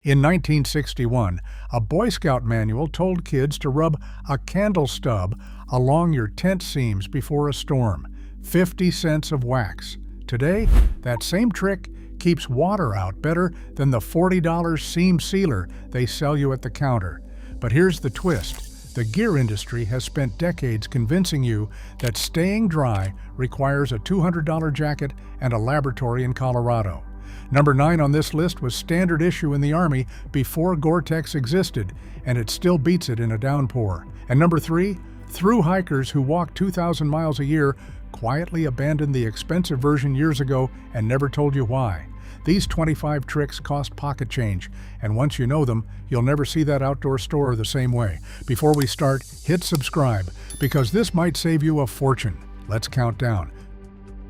In 1961, a Boy Scout manual told kids to rub a candle stub along your tent seams before a storm. 50 cents of wax. Today, that same trick keeps water out better than the $40 seam sealer they sell you at the counter. But here's the twist. The gear industry has spent decades convincing you that staying dry requires a $200 jacket and a laboratory in Colorado. Number 9 on this list was standard issue in the Army before Gore-Tex existed, and it still beats it in a downpour. And number 3, thru hikers who walk 2,000 miles a year quietly abandoned the expensive version years ago and never told you why. These 25 tricks cost pocket change, and once you know them, you'll never see that outdoor store the same way. Before we start, hit subscribe, because this might save you a fortune. Let's count down.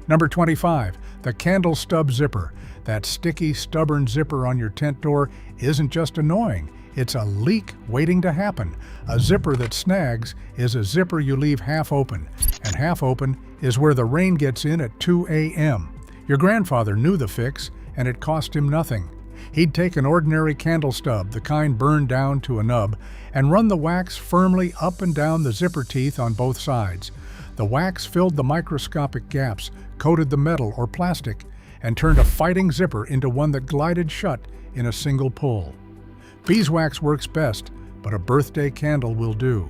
Number 25, the candle stub zipper. That sticky, stubborn zipper on your tent door isn't just annoying, it's a leak waiting to happen. A zipper that snags is a zipper you leave half open, and half open is where the rain gets in at 2 a.m. Your grandfather knew the fix, and it cost him nothing. He'd take an ordinary candle stub, the kind burned down to a nub, and run the wax firmly up and down the zipper teeth on both sides. The wax filled the microscopic gaps, coated the metal or plastic, and turned a fighting zipper into one that glided shut in a single pull. Beeswax works best, but a birthday candle will do.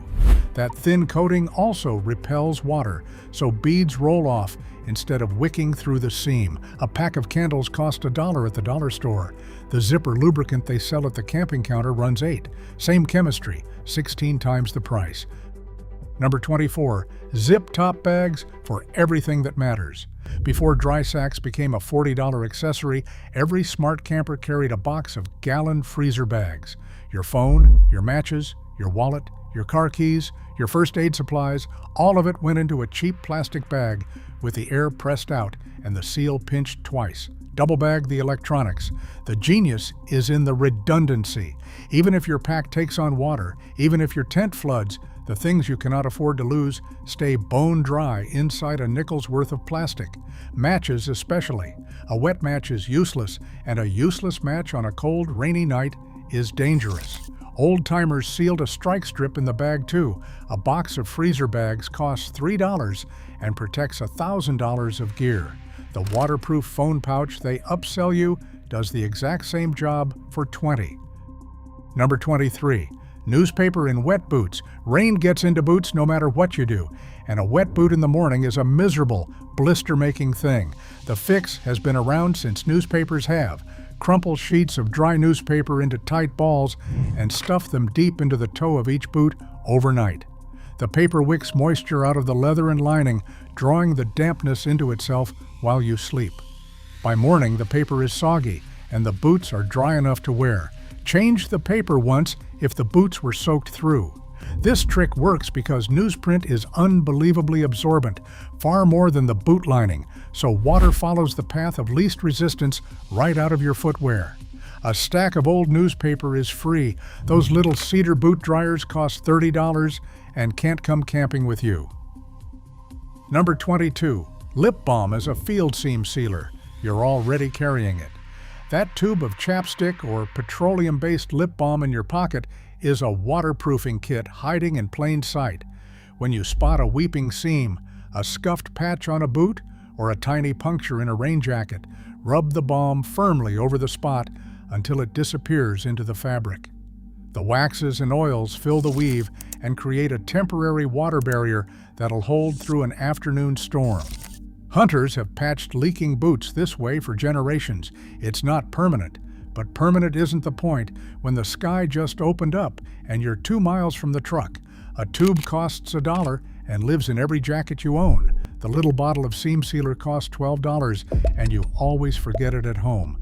That thin coating also repels water, so beads roll off instead of wicking through the seam. A pack of candles cost $1 at the dollar store. The zipper lubricant they sell at the camping counter runs $8. Same chemistry, 16 times the price. Number 24, zip top bags for everything that matters. Before dry sacks became a $40 accessory, every smart camper carried a box of gallon freezer bags. Your phone, your matches, your wallet, your car keys, your first aid supplies, all of it went into a cheap plastic bag with the air pressed out and the seal pinched twice. Double bag the electronics. The genius is in the redundancy. Even if your pack takes on water, even if your tent floods, the things you cannot afford to lose stay bone dry inside a nickel's worth of plastic. Matches especially. A wet match is useless, and a useless match on a cold, rainy night is dangerous. Old-timers sealed a strike strip in the bag too. A box of freezer bags costs $3 and protects $1,000 of gear. The waterproof phone pouch they upsell you does the exact same job for $20. Number 23. Newspaper in wet boots. Rain gets into boots no matter what you do, and a wet boot in the morning is a miserable, blister-making thing. The fix has been around since newspapers have. Crumple sheets of dry newspaper into tight balls and stuff them deep into the toe of each boot overnight. The paper wicks moisture out of the leather and lining, drawing the dampness into itself while you sleep. By morning, the paper is soggy, and the boots are dry enough to wear. Change the paper once if the boots were soaked through. This trick works because newsprint is unbelievably absorbent, far more than the boot lining, so water follows the path of least resistance right out of your footwear. A stack of old newspaper is free. Those little cedar boot dryers cost $30 and can't come camping with you. Number 22. Lip balm as a field seam sealer. You're already carrying it. That tube of chapstick or petroleum-based lip balm in your pocket is a waterproofing kit hiding in plain sight. When you spot a weeping seam, a scuffed patch on a boot, or a tiny puncture in a rain jacket, rub the balm firmly over the spot until it disappears into the fabric. The waxes and oils fill the weave and create a temporary water barrier that'll hold through an afternoon storm. Hunters have patched leaking boots this way for generations. It's not permanent, but permanent isn't the point when the sky just opened up and you're 2 miles from the truck. A tube costs $1 and lives in every jacket you own. The little bottle of seam sealer costs $12 and you always forget it at home.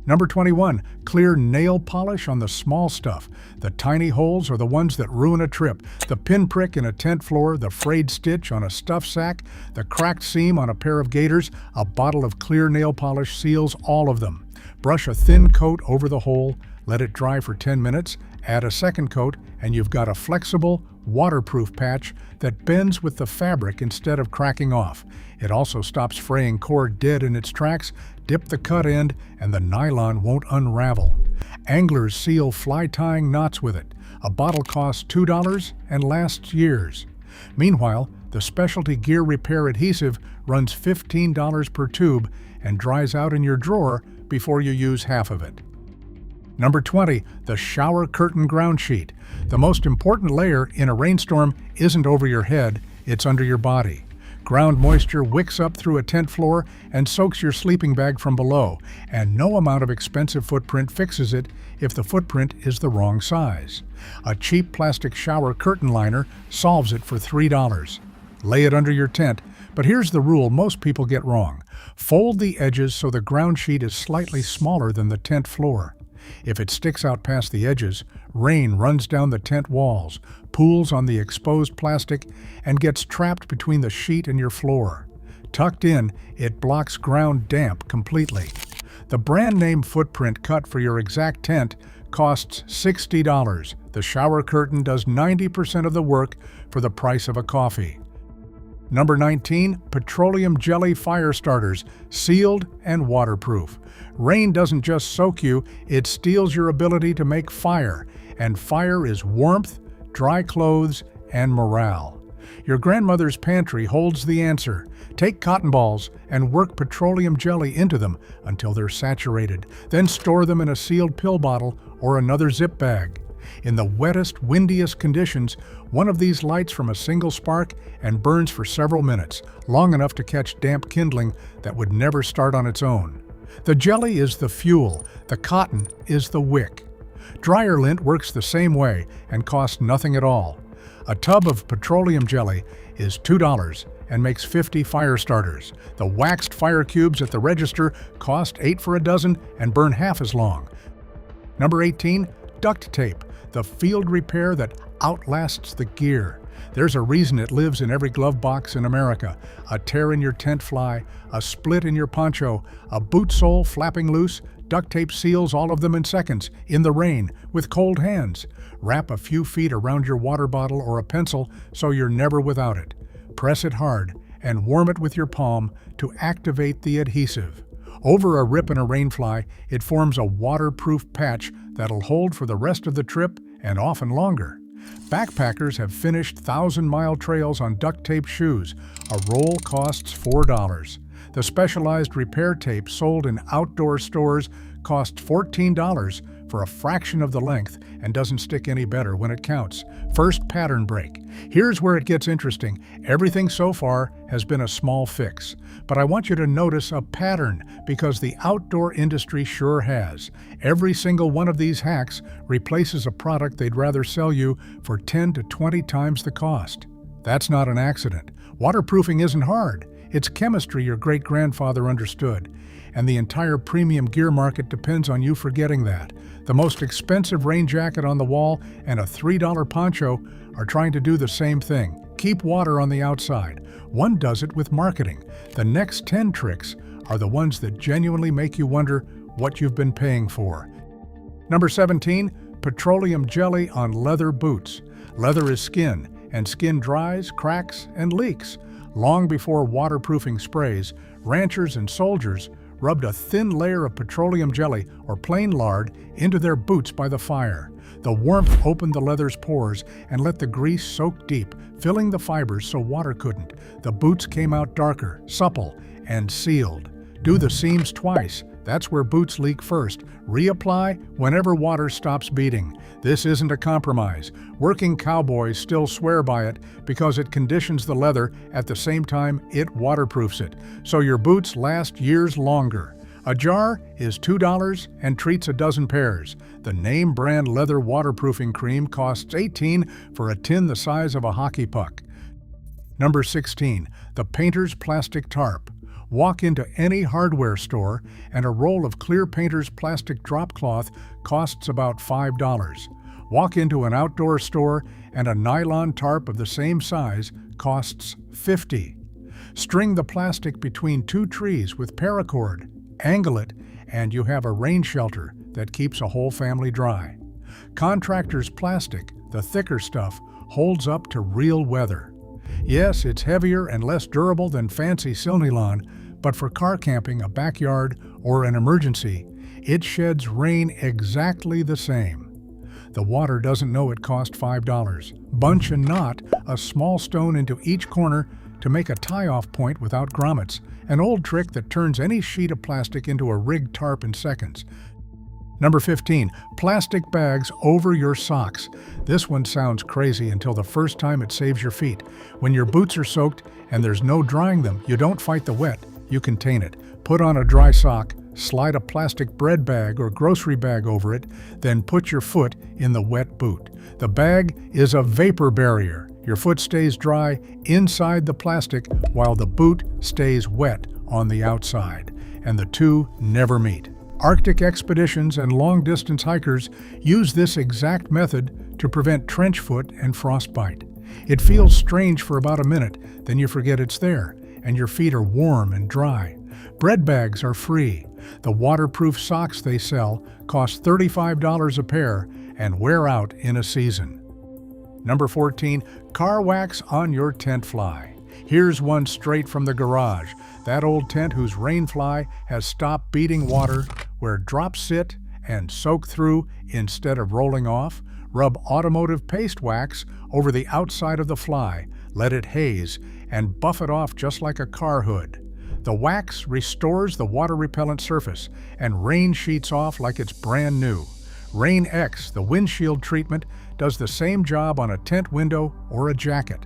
Number 21, clear nail polish on the small stuff. The tiny holes are the ones that ruin a trip. The pinprick in a tent floor, the frayed stitch on a stuff sack, the cracked seam on a pair of gaiters. A bottle of clear nail polish seals all of them. Brush a thin coat over the hole, let it dry for 10 minutes, add a second coat, and you've got a flexible, waterproof patch that bends with the fabric instead of cracking off. It also stops fraying cord dead in its tracks. Dip the cut end and the nylon won't unravel. Anglers seal fly tying knots with it. A bottle costs $2 and lasts years. Meanwhile, the specialty gear repair adhesive runs $15 per tube and dries out in your drawer before you use half of it. Number 20, the shower curtain ground sheet. The most important layer in a rainstorm isn't over your head, it's under your body. Ground moisture wicks up through a tent floor and soaks your sleeping bag from below, and no amount of expensive footprint fixes it if the footprint is the wrong size. A cheap plastic shower curtain liner solves it for $3. Lay it under your tent, but here's the rule most people get wrong. Fold the edges so the ground sheet is slightly smaller than the tent floor. If it sticks out past the edges, rain runs down the tent walls, pools on the exposed plastic, and gets trapped between the sheet and your floor. Tucked in, it blocks ground damp completely. The brand name footprint cut for your exact tent costs $60. The shower curtain does 90% of the work for the price of a coffee. Number 19, petroleum jelly fire starters, sealed and waterproof. Rain doesn't just soak you, it steals your ability to make fire, and fire is warmth, dry clothes, and morale. Your grandmother's pantry holds the answer. Take cotton balls and work petroleum jelly into them until they're saturated, then store them in a sealed pill bottle or another zip bag. In the wettest, windiest conditions, one of these lights from a single spark and burns for several minutes, long enough to catch damp kindling that would never start on its own. The jelly is the fuel, the cotton is the wick. Dryer lint works the same way and costs nothing at all. A tub of petroleum jelly is $2 and makes 50 fire starters. The waxed fire cubes at the register cost $8 for a dozen and burn half as long. Number 18, duct tape, the field repair that outlasts the gear. There's a reason it lives in every glove box in America. A tear in your tent fly, a split in your poncho, a boot sole flapping loose, duct tape seals all of them in seconds, in the rain, with cold hands. Wrap a few feet around your water bottle or a pencil so you're never without it. Press it hard and warm it with your palm to activate the adhesive. Over a rip in a rainfly, it forms a waterproof patch that'll hold for the rest of the trip and often longer. Backpackers have finished 1,000-mile trails on duct tape shoes. A roll costs $4. The specialized repair tape sold in outdoor stores costs $14 for a fraction of the length and doesn't stick any better when it counts. First pattern break. Here's where it gets interesting. Everything so far has been a small fix, but I want you to notice a pattern because the outdoor industry sure has. Every single one of these hacks replaces a product they'd rather sell you for 10 to 20 times the cost. That's not an accident. Waterproofing isn't hard. It's chemistry your great-grandfather understood, and the entire premium gear market depends on you forgetting that. The most expensive rain jacket on the wall and a $3 poncho are trying to do the same thing. Keep water on the outside. One does it with marketing. The next 10 tricks are the ones that genuinely make you wonder what you've been paying for. Number 17, petroleum jelly on leather boots. Leather is skin, and skin dries, cracks, and leaks. Long before waterproofing sprays, ranchers and soldiers rubbed a thin layer of petroleum jelly or plain lard into their boots by the fire. The warmth opened the leather's pores and let the grease soak deep, filling the fibers so water couldn't. The boots came out darker, supple, and sealed. Do the seams twice. That's where boots leak first. Reapply whenever water stops beating. This isn't a compromise. Working cowboys still swear by it because it conditions the leather at the same time it waterproofs it, so your boots last years longer. A jar is $2 and treats a dozen pairs. The name brand leather waterproofing cream costs $18 for a tin the size of a hockey puck. Number 16, the painter's plastic tarp. Walk into any hardware store and a roll of clear painter's plastic drop cloth costs about $5. Walk into an outdoor store and a nylon tarp of the same size costs $50. String the plastic between two trees with paracord, angle it, and you have a rain shelter that keeps a whole family dry. Contractor's plastic, the thicker stuff, holds up to real weather. Yes, it's heavier and less durable than fancy Silnylon, but for car camping, a backyard, or an emergency, it sheds rain exactly the same. The water doesn't know it cost $5. Bunch and knot a small stone into each corner to make a tie-off point without grommets, an old trick that turns any sheet of plastic into a rigged tarp in seconds. Number 15, plastic bags over your socks. This one sounds crazy until the first time it saves your feet. When your boots are soaked and there's no drying them, you don't fight the wet, you contain it. Put on a dry sock, slide a plastic bread bag or grocery bag over it, then put your foot in the wet boot. The bag is a vapor barrier. Your foot stays dry inside the plastic while the boot stays wet on the outside, and the two never meet. Arctic expeditions and long-distance hikers use this exact method to prevent trench foot and frostbite. It feels strange for about a minute, then you forget it's there, and your feet are warm and dry. Bread bags are free. The waterproof socks they sell cost $35 a pair and wear out in a season. Number 14, car wax on your tent fly. Here's one straight from the garage. That old tent whose rain fly has stopped beating water, where drops sit and soak through instead of rolling off. Rub automotive paste wax over the outside of the fly, let it haze, and buff it off just like a car hood. The wax restores the water-repellent surface, and rain sheets off like it's brand new. Rain X, the windshield treatment, does the same job on a tent window or a jacket.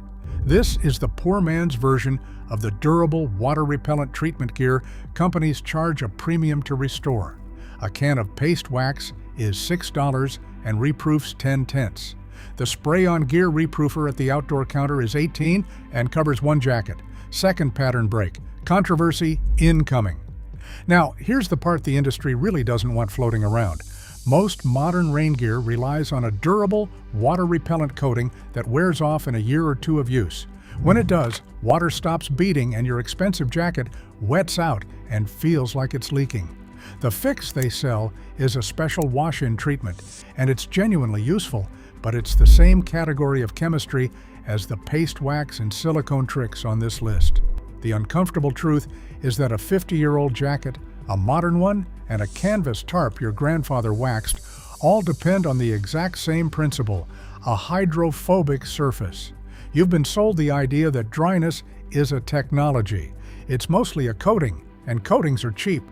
This is the poor man's version of the durable water-repellent treatment gear companies charge a premium to restore. A can of paste wax is $6 and reproofs 10/10. The spray-on gear reproofer at the outdoor counter is $18 and covers one jacket. Second pattern break. Controversy incoming. Now, here's the part the industry really doesn't want floating around. Most modern rain gear relies on a durable, water-repellent coating that wears off in a year or two of use. When it does, water stops beating and your expensive jacket wets out and feels like it's leaking. The fix they sell is a special wash-in treatment, and it's genuinely useful, but it's the same category of chemistry as the paste wax and silicone tricks on this list. The uncomfortable truth is that a 50-year-old jacket, a modern one, and a canvas tarp your grandfather waxed all depend on the exact same principle, a hydrophobic surface. You've been sold the idea that dryness is a technology. It's mostly a coating, and coatings are cheap.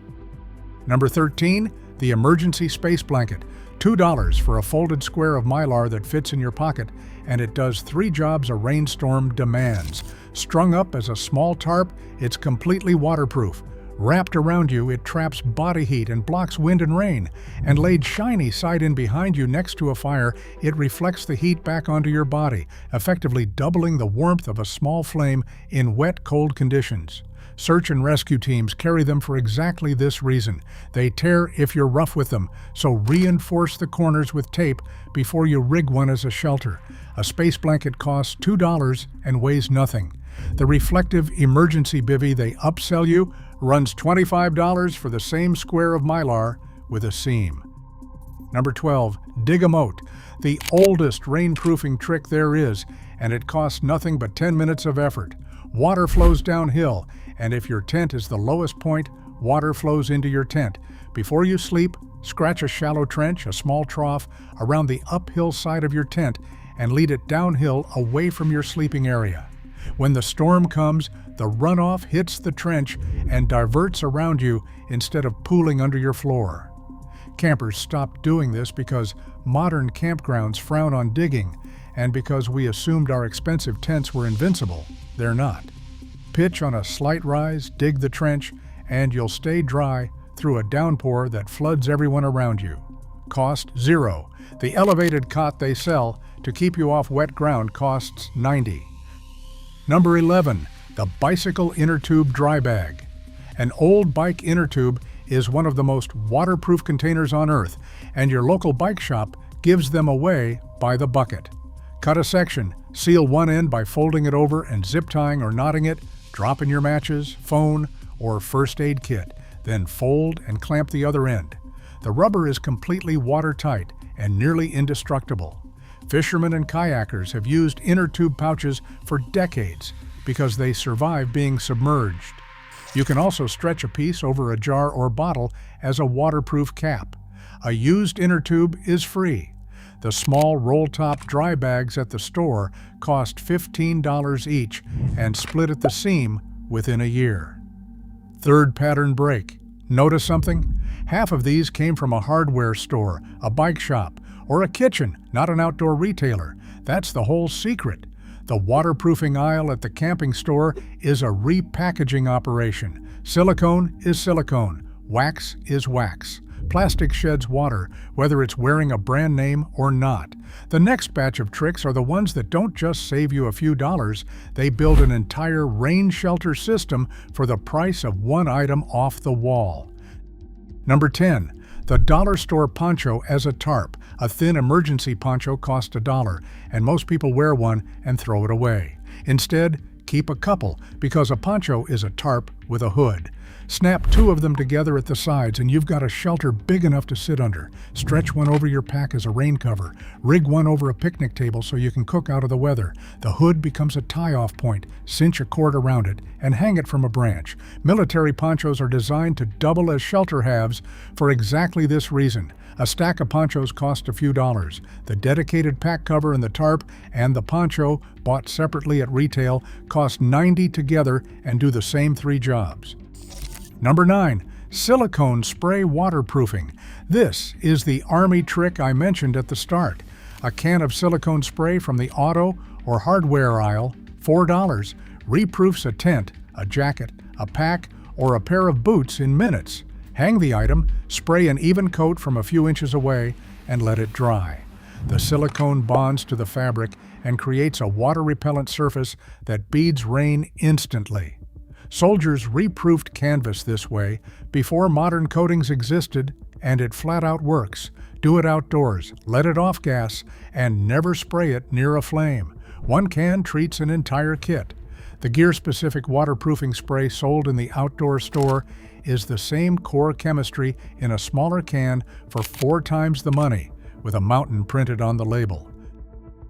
Number 13, the emergency space blanket. $2 for a folded square of Mylar that fits in your pocket, and it does 3 jobs a rainstorm demands. Strung up as a small tarp, it's completely waterproof. Wrapped around you, it traps body heat and blocks wind and rain. And laid shiny side in behind you next to a fire, it reflects the heat back onto your body, effectively doubling the warmth of a small flame in wet, cold conditions. Search and rescue teams carry them for exactly this reason. They tear if you're rough with them, so reinforce the corners with tape before you rig one as a shelter. A space blanket costs $2 and weighs nothing. The reflective emergency bivvy they upsell you runs $25 for the same square of Mylar with a seam. Number 12, dig a moat. The oldest rainproofing trick there is, and it costs nothing but 10 minutes of effort. Water flows downhill, and if your tent is the lowest point, water flows into your tent. Before you sleep, scratch a shallow trench, a small trough, around the uphill side of your tent and lead it downhill away from your sleeping area. When the storm comes, the runoff hits the trench and diverts around you instead of pooling under your floor. Campers stopped doing this because modern campgrounds frown on digging, and because we assumed our expensive tents were invincible. They're not. Pitch on a slight rise, dig the trench, and you'll stay dry through a downpour that floods everyone around you. Cost $0. The elevated cot they sell to keep you off wet ground costs $90. Number 11, the bicycle inner tube dry bag. An old bike inner tube is one of the most waterproof containers on earth, and your local bike shop gives them away by the bucket. Cut a section, seal one end by folding it over and zip tying or knotting it, drop in your matches, phone, or first aid kit, then fold and clamp the other end. The rubber is completely watertight and nearly indestructible. Fishermen and kayakers have used inner tube pouches for decades because they survive being submerged. You can also stretch a piece over a jar or bottle as a waterproof cap. A used inner tube is free. The small roll-top dry bags at the store cost $15 each and split at the seam within a year. Third pattern break. Notice something? Half of these came from a hardware store, a bike shop, or a kitchen, not an outdoor retailer. That's the whole secret. The waterproofing aisle at the camping store is a repackaging operation. Silicone is silicone. Wax is wax. Plastic sheds water, whether it's wearing a brand name or not. The next batch of tricks are the ones that don't just save you a few dollars, they build an entire rain shelter system for the price of one item off the wall. Number 10. The dollar store poncho as a tarp. A thin emergency poncho costs $1, and most people wear one and throw it away. Instead, keep a couple, because a poncho is a tarp with a hood. Snap 2 of them together at the sides and you've got a shelter big enough to sit under. Stretch one over your pack as a rain cover. Rig one over a picnic table so you can cook out of the weather. The hood becomes a tie-off point. Cinch a cord around it and hang it from a branch. Military ponchos are designed to double as shelter halves for exactly this reason. A stack of ponchos cost a few dollars. The dedicated pack cover and the tarp and the poncho, bought separately at retail, cost $90 together and do the same 3 jobs. Number 9. Silicone spray waterproofing. This is the Army trick I mentioned at the start. A can of silicone spray from the auto or hardware aisle, $4, reproofs a tent, a jacket, a pack, or a pair of boots in minutes. Hang the item, spray an even coat from a few inches away, and let it dry. The silicone bonds to the fabric and creates a water-repellent surface that beads rain instantly. Soldiers reproofed canvas this way before modern coatings existed, and it flat out works. Do it outdoors, let it off gas, and never spray it near a flame. One can treats an entire kit. The gear-specific waterproofing spray sold in the outdoor store is the same core chemistry in a smaller can for 4 times the money, with a mountain printed on the label.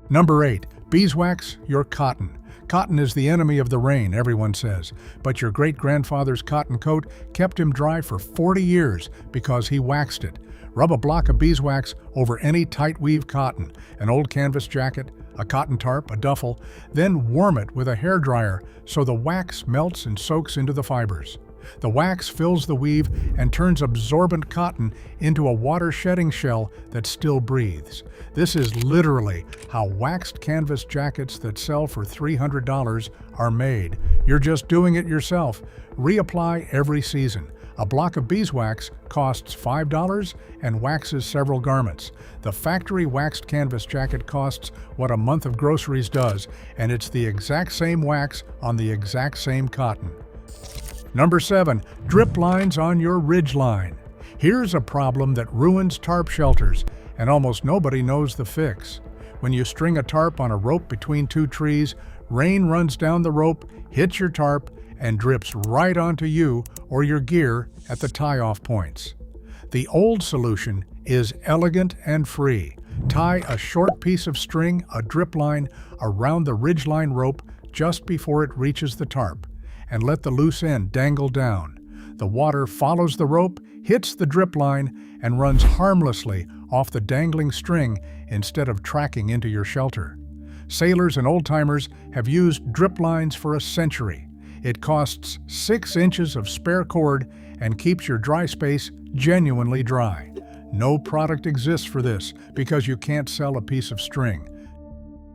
Number 8. Beeswax your cotton. Cotton is the enemy of the rain, everyone says, but your great-grandfather's cotton coat kept him dry for 40 years because he waxed it. Rub a block of beeswax over any tight-weave cotton, an old canvas jacket, a cotton tarp, a duffel, then warm it with a hairdryer so the wax melts and soaks into the fibers. The wax fills the weave and turns absorbent cotton into a water-shedding shell that still breathes. This is literally how waxed canvas jackets that sell for $300 are made. You're just doing it yourself. Reapply every season. A block of beeswax costs $5 and waxes several garments. The factory waxed canvas jacket costs what a month of groceries does, and it's the exact same wax on the exact same cotton. Number 7. Drip lines on your ridge line. Here's a problem that ruins tarp shelters, and almost nobody knows the fix. When you string a tarp on a rope between 2 trees, rain runs down the rope, hits your tarp, and drips right onto you or your gear at the tie-off points. The old solution is elegant and free. Tie a short piece of string, a drip line, around the ridgeline rope just before it reaches the tarp, and let the loose end dangle down. The water follows the rope, hits the drip line, and runs harmlessly off the dangling string instead of tracking into your shelter. Sailors and old-timers have used drip lines for a century. It costs 6 inches of spare cord and keeps your dry space genuinely dry. No product exists for this because you can't sell a piece of string.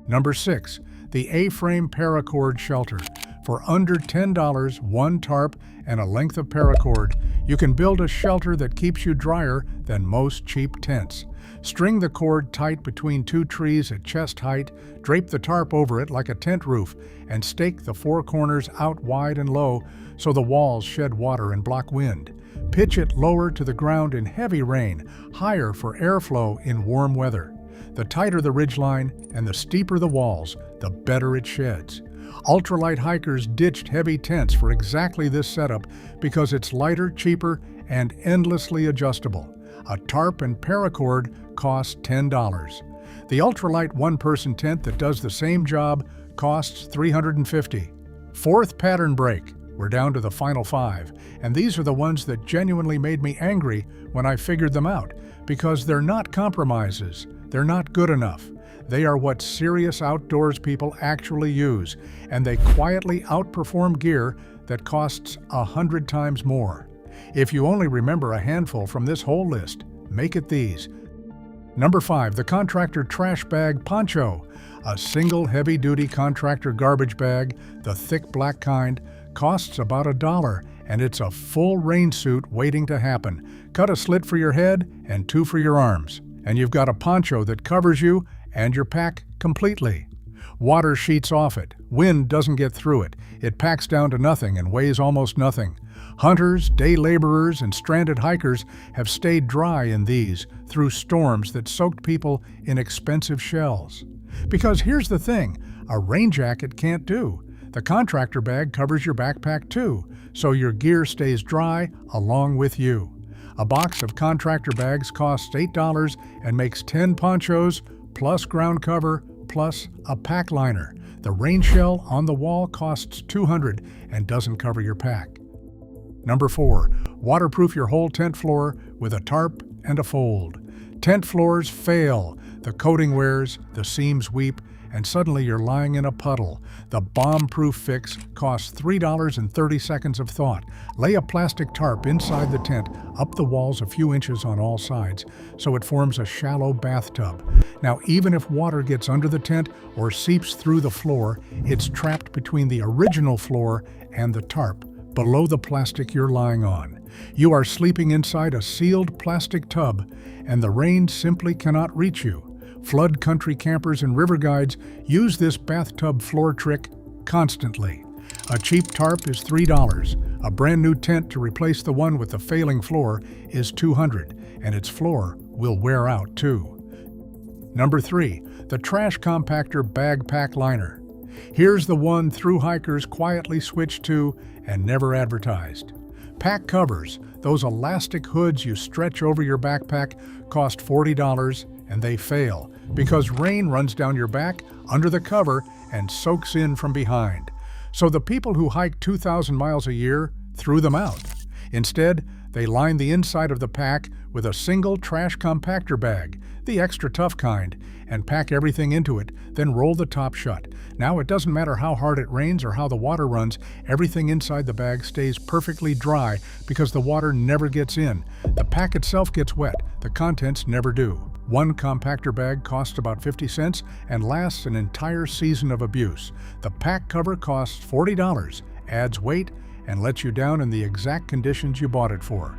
Number 6. The A-frame paracord shelter. For under $10, 1 tarp, and a length of paracord, you can build a shelter that keeps you drier than most cheap tents. String the cord tight between 2 trees at chest height, drape the tarp over it like a tent roof, and stake the 4 corners out wide and low so the walls shed water and block wind. Pitch it lower to the ground in heavy rain, higher for airflow in warm weather. The tighter the ridgeline and the steeper the walls, the better it sheds. Ultralight hikers ditched heavy tents for exactly this setup because it's lighter, cheaper, and endlessly adjustable. A tarp and paracord cost $10. The ultralight one-person tent that does the same job costs $350. Fourth pattern break. We're down to the final 5, and these are the ones that genuinely made me angry when I figured them out, because they're not compromises, they're not good enough. They are what serious outdoors people actually use, and they quietly outperform gear that costs 100 times more. If you only remember a handful from this whole list, make it these. Number 5, the Contractor Trash Bag Poncho. A single heavy-duty contractor garbage bag, the thick black kind, costs about $1, and it's a full rain suit waiting to happen. Cut a slit for your head and 2 for your arms, and you've got a poncho that covers you and your pack completely. Water sheets off it, wind doesn't get through it, it packs down to nothing and weighs almost nothing. Hunters, day laborers, and stranded hikers have stayed dry in these through storms that soaked people in expensive shells. Because here's the thing, a rain jacket can't do. The contractor bag covers your backpack too, so your gear stays dry along with you. A box of contractor bags costs $8 and makes 10 ponchos, plus ground cover, plus a pack liner. The rain shell on the wall costs $200 and doesn't cover your pack. Number 4, waterproof your whole tent floor with a tarp and a fold. Tent floors fail. The coating wears, the seams weep, and suddenly you're lying in a puddle. The bomb-proof fix costs $3.30 of thought. Lay a plastic tarp inside the tent, up the walls a few inches on all sides, so it forms a shallow bathtub. Now, even if water gets under the tent or seeps through the floor, it's trapped between the original floor and the tarp, below the plastic you're lying on. You are sleeping inside a sealed plastic tub, and the rain simply cannot reach you. Flood country campers and river guides use this bathtub floor trick constantly. A cheap tarp is $3. A brand new tent to replace the one with the failing floor is $200, and its floor will wear out too. Number 3, the Trash Compactor Bag Pack Liner. Here's the one thru hikers quietly switch to and never advertised. Pack covers, those elastic hoods you stretch over your backpack, cost $40, and they fail because rain runs down your back under the cover and soaks in from behind. So the people who hike 2,000 miles a year threw them out. Instead, they line the inside of the pack with a single trash compactor bag, the extra tough kind, and pack everything into it, then roll the top shut. Now it doesn't matter how hard it rains or how the water runs, everything inside the bag stays perfectly dry because the water never gets in. The pack itself gets wet, the contents never do. One compactor bag costs about 50 cents and lasts an entire season of abuse. The pack cover costs $40, adds weight, and lets you down in the exact conditions you bought it for.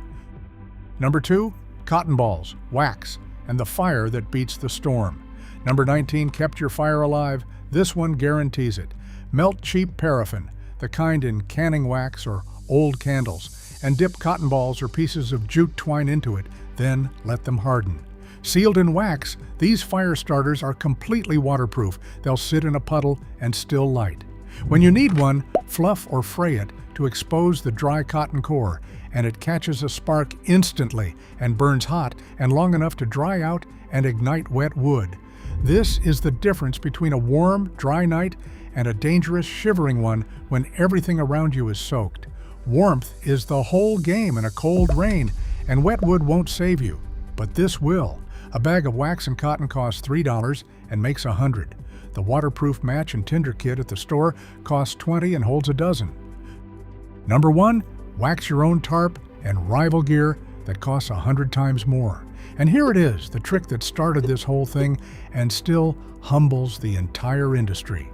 Number 2, cotton balls, wax, and the fire that beats the storm. Number 19 kept your fire alive. This one guarantees it. Melt cheap paraffin, the kind in canning wax or old candles, and dip cotton balls or pieces of jute twine into it, then let them harden. Sealed in wax, these fire starters are completely waterproof. They'll sit in a puddle and still light. When you need one, fluff or fray it to expose the dry cotton core, and it catches a spark instantly and burns hot and long enough to dry out and ignite wet wood. This is the difference between a warm, dry night and a dangerous, shivering one when everything around you is soaked. Warmth is the whole game in a cold rain, and wet wood won't save you, but this will. A bag of wax and cotton costs $3 and makes 100. The waterproof match and tinder kit at the store costs $20 and holds a dozen. Number 1, wax your own tarp and rival gear that costs 100 times more. And here it is, the trick that started this whole thing and still humbles the entire industry.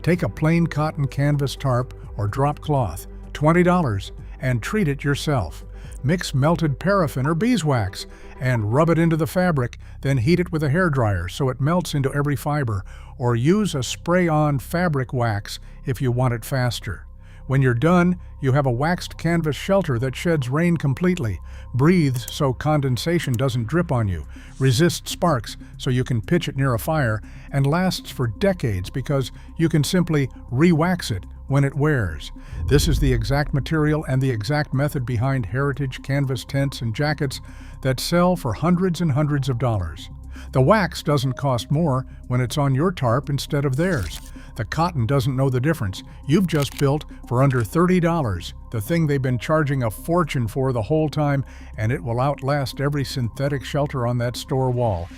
Take a plain cotton canvas tarp or drop cloth, $20, and treat it yourself. Mix melted paraffin or beeswax and rub it into the fabric, then heat it with a hairdryer so it melts into every fiber, or use a spray-on fabric wax if you want it faster. When you're done, you have a waxed canvas shelter that sheds rain completely, breathes so condensation doesn't drip on you, resists sparks so you can pitch it near a fire, and lasts for decades because you can simply re-wax it when it wears. This is the exact material and the exact method behind heritage canvas tents and jackets that sell for hundreds and hundreds of dollars. The wax doesn't cost more when it's on your tarp instead of theirs. The cotton doesn't know the difference. You've just built for under $30, the thing they've been charging a fortune for the whole time, and it will outlast every synthetic shelter on that store wall.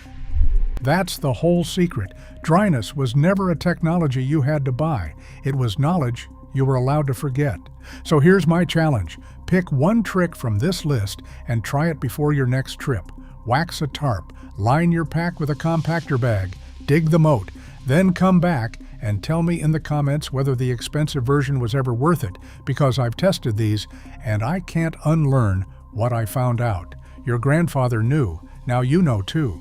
That's the whole secret. Dryness was never a technology you had to buy. It was knowledge you were allowed to forget. So here's my challenge. Pick one trick from this list and try it before your next trip. Wax a tarp, line your pack with a compactor bag, dig the moat, then come back and tell me in the comments whether the expensive version was ever worth it, because I've tested these and I can't unlearn what I found out. Your grandfather knew. Now you know too.